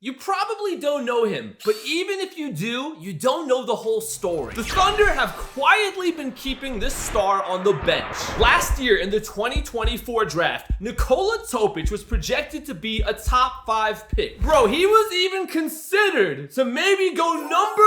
You probably don't know him, but even if you do, you don't know the whole story. The Thunder have quietly been keeping this star on the bench. Last year in the 2024 draft, Nikola Topic was projected to be a top 5 pick. Bro, he was even considered to maybe go number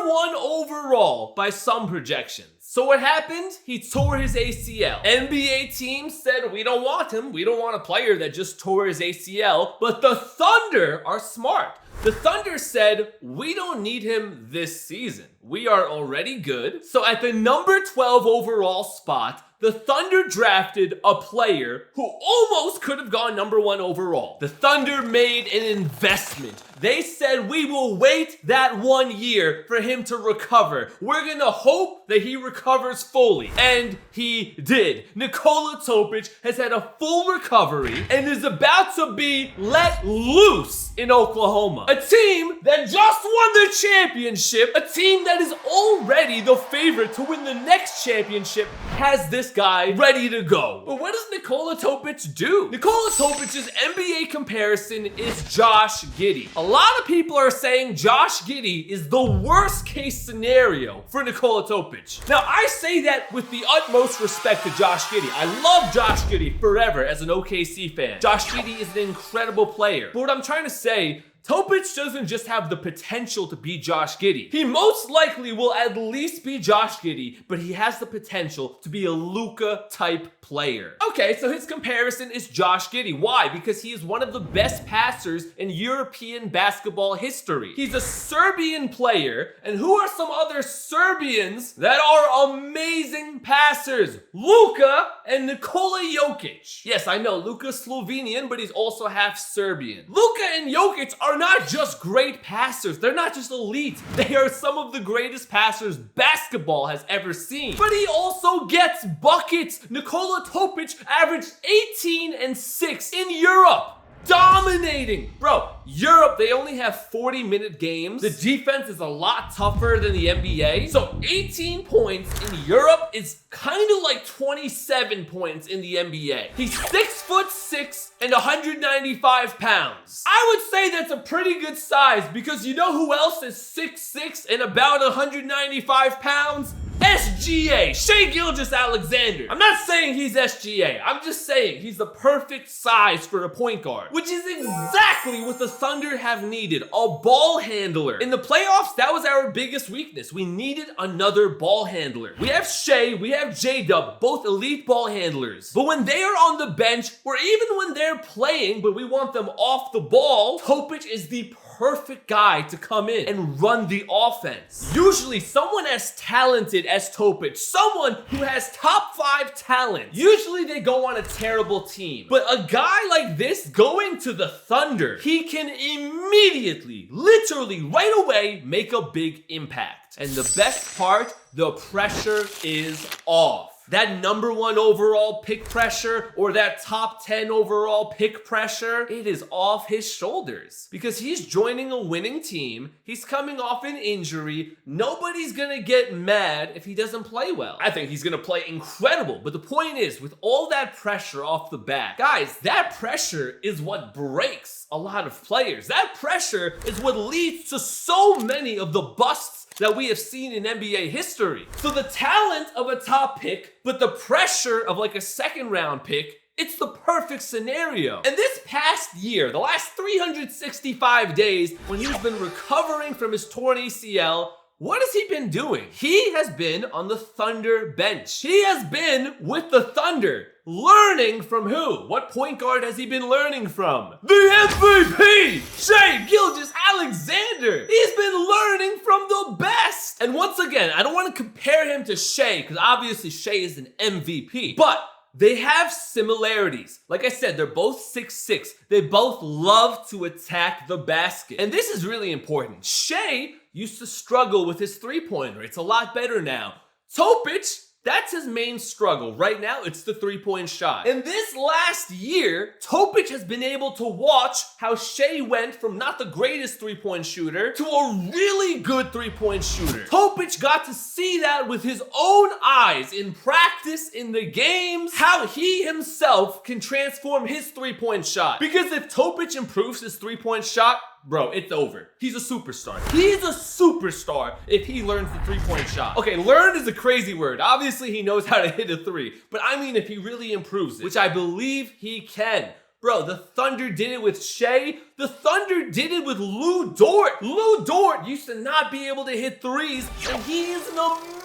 one overall by some projections. So what happened? He tore his ACL. NBA teams said, we don't want him. We don't want a player that just tore his ACL. But the Thunder are smart. The Thunder said, we don't need him this season. We are already good. So at the number 12 overall spot, the Thunder drafted a player who almost could have gone number 1 overall. The Thunder made an investment. They said, we will wait that 1 year for him to recover. We're gonna hope that he recovers fully. And he did. Nikola Topic has had a full recovery and is about to be let loose in Oklahoma. A team that just won the championship, a team that is already the favorite to win the next championship, has this guy ready to go. But what does Nikola Topic do? Nikola Topic's NBA comparison is Josh Giddey. A lot of people are saying Josh Giddey is the worst case scenario for Nikola Topic. Now, I say that with the utmost respect to Josh Giddey. I love Josh Giddey forever as an OKC fan. Josh Giddey is an incredible player. But what I'm trying to say, Topic doesn't just have the potential to be Josh Giddey. He most likely will at least be Josh Giddey, but he has the potential to be a Luka type player. Okay, so his comparison is Josh Giddey. Why? Because he is one of the best passers in European basketball history. He's a Serbian player, and who are some other Serbians that are amazing passers? Luka and Nikola Jokic. Yes, I know, Luka's Slovenian, but he's also half Serbian. Luka and Jokic are not just great passers. They're not just elite. They are some of the greatest passers basketball has ever seen. But he also gets buckets. Nikola Topic averaged 18 and 6 in Europe. Dominating. Bro, Europe, they only have 40-minute games. The defense is a lot tougher than the NBA. So 18 points in Europe is kind of like 27 points in the NBA. He's 6'6" and 195 pounds. I would say that's a pretty good size because you know who else is 6'6" and about 195 pounds? SGA, Shai Gilgeous-Alexander. I'm not saying he's SGA. I'm just saying he's the perfect size for a point guard, which is exactly what the Thunder have needed, a ball handler. In the playoffs, that was our biggest weakness. We needed another ball handler. We have Shai, we have J-Dub, both elite ball handlers. But when they are on the bench, or even when they're playing, but we want them off the ball, Topic is the perfect guy to come in and run the offense. Usually someone as talented as Topic, someone who has top 5 talent, usually they go on a terrible team. But a guy like this going to the Thunder, he can immediately, literally right away, make a big impact. And the best part, the pressure is off. That number 1 overall pick pressure or that top 10 overall pick pressure, it is off his shoulders because he's joining a winning team. He's coming off an injury. Nobody's gonna get mad if he doesn't play well. I think he's gonna play incredible. But the point is, with all that pressure off the bat, guys, that pressure is what breaks a lot of players. That pressure is what leads to so many of the busts that we have seen in NBA history. So the talent of a top pick, but the pressure of like a second round pick, it's the perfect scenario. And this past year, the last 365 days, when he's been recovering from his torn ACL, what has he been doing? He has been on the Thunder bench. He has been with the Thunder. Learning from who? What point guard has he been learning from? The MVP! Shai Gilgeous-Alexander! He's been learning from the best! And once again, I don't want to compare him to Shai, because obviously Shai is an MVP. But they have similarities. Like I said, they're both 6'6". They both love to attack the basket. And this is really important. Shai used to struggle with his three-pointer. It's a lot better now. Topic That's his main struggle. Right now, it's the three-point shot. And this last year, Topic has been able to watch how Shea went from not the greatest three-point shooter to a really good three-point shooter. Topic got to see that with his own eyes in practice, in the games, how he himself can transform his three-point shot. Because if Topic improves his three-point shot, bro, it's over. He's a superstar. He's a superstar if he learns the three-point shot. Okay, learn is a crazy word. Obviously, he knows how to hit a three. But I mean if he really improves it, which I believe he can. Bro, the Thunder did it with Shea. The Thunder did it with Lu Dort. Lu Dort used to not be able to hit threes, and he is an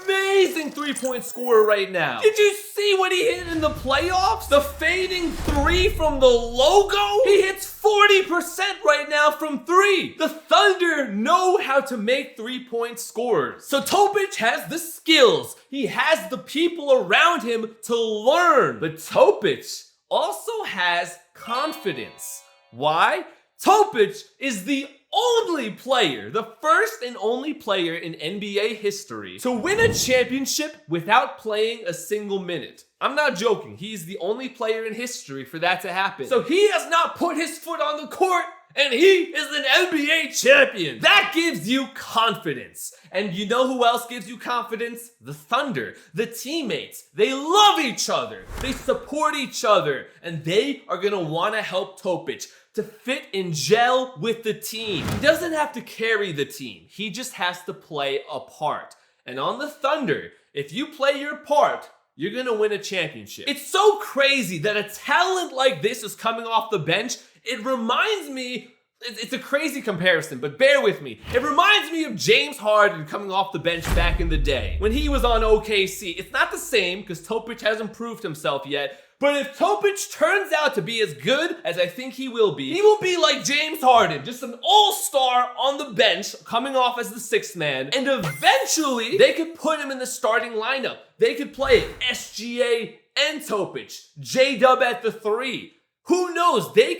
amazing three-point scorer right now. Did you see what he hit in the playoffs? The fading three from the logo? He hits 40% right now from three. The Thunder know how to make three-point scorers. So Topic has the skills. He has the people around him to learn. But Topic also has confidence. Why? Topic is the only player, the first and only player in NBA history to win a championship without playing a single minute. I'm not joking. He's the only player in history for that to happen. So he has not put his foot on the court, and he is an NBA champion. That gives you confidence. And you know who else gives you confidence? The Thunder, the teammates. They love each other. They support each other. And they are gonna wanna help Topic to fit and gel with the team. He doesn't have to carry the team. He just has to play a part. And on the Thunder, if you play your part, you're gonna win a championship. It's so crazy that a talent like this is coming off the bench. It reminds me, it's a crazy comparison, but bear with me. It reminds me of James Harden coming off the bench back in the day when he was on OKC. It's not the same because Topic hasn't proved himself yet. But if Topic turns out to be as good as I think he will be like James Harden, just an all-star on the bench, coming off as the sixth man, and eventually they could put him in the starting lineup. They could play SGA and Topic, J-Dub at the three. Who knows? They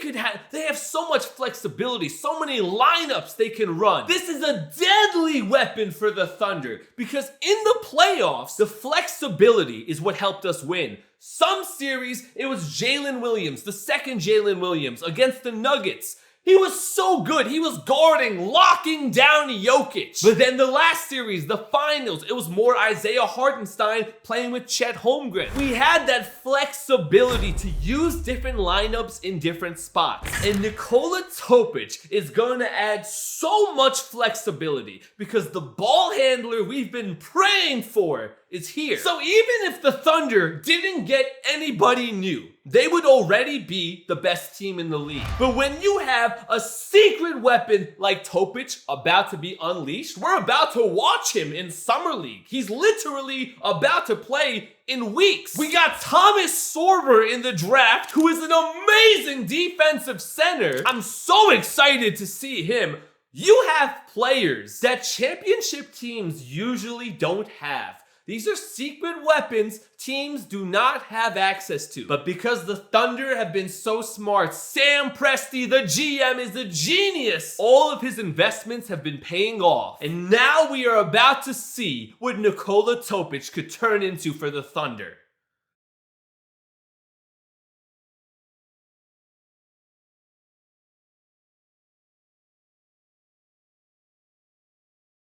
have so much flexibility, so many lineups they can run. This is a deadly weapon for the Thunder because in the playoffs, the flexibility is what helped us win. Some series, it was Jalen Williams, the second Jalen Williams against the Nuggets. He was so good. He was guarding, locking down Jokic. But then the last series, the finals, it was more Isaiah Hartenstein playing with Chet Holmgren. We had that flexibility to use different lineups in different spots. And Nikola Topic is going to add so much flexibility because the ball handler we've been praying for is here. So even if the Thunder didn't get anybody new, they would already be the best team in the league. But when you have a secret weapon like Topic about to be unleashed, we're about to watch him in Summer League. He's literally about to play in weeks. We got Thomas Sorber in the draft, who is an amazing defensive center. I'm so excited to see him. You have players that championship teams usually don't have. These are secret weapons teams do not have access to. But because the Thunder have been so smart, Sam Presti, the GM, is a genius. All of his investments have been paying off. And now we are about to see what Nikola Topic could turn into for the Thunder.